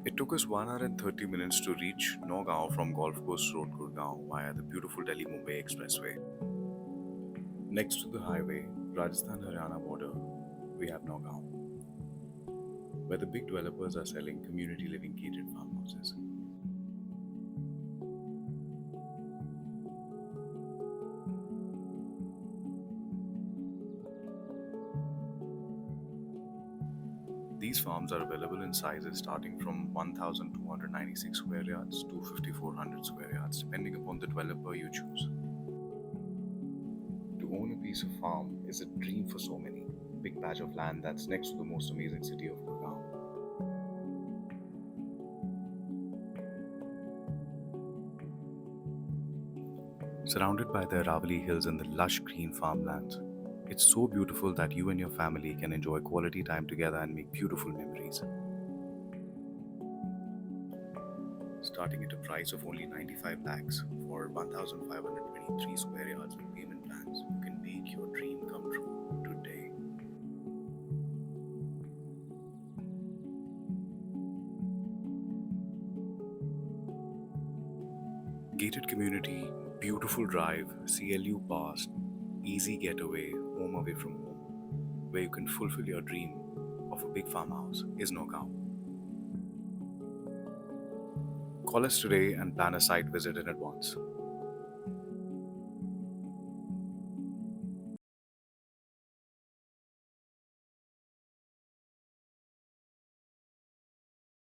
It took us 1 hour and 30 minutes to reach Nagaon from Golf Course Road, Gurgaon via the beautiful Delhi Mumbai Expressway. Next to the highway, Rajasthan Haryana border, we have Nagaon, where the big developers are selling community living gated farmhouses. These farms are available in sizes starting from 1,296 square yards to 5,400 square yards, depending upon the developer you choose. To own a piece of farm is a dream for so many. Big patch of land that's next to the most amazing city of Gurgaon. Surrounded by the Aravali Hills and the lush green farmlands, it's so beautiful that you and your family can enjoy quality time together and make beautiful memories. Starting at a price of only 95 lakhs for 1,523 square yards with payment plans, you can make your dream come true today. Gated community, beautiful drive, CLU past, easy getaway, home away from home, where you can fulfill your dream of a big farmhouse is Nagaon. Call us today and plan a site visit in advance.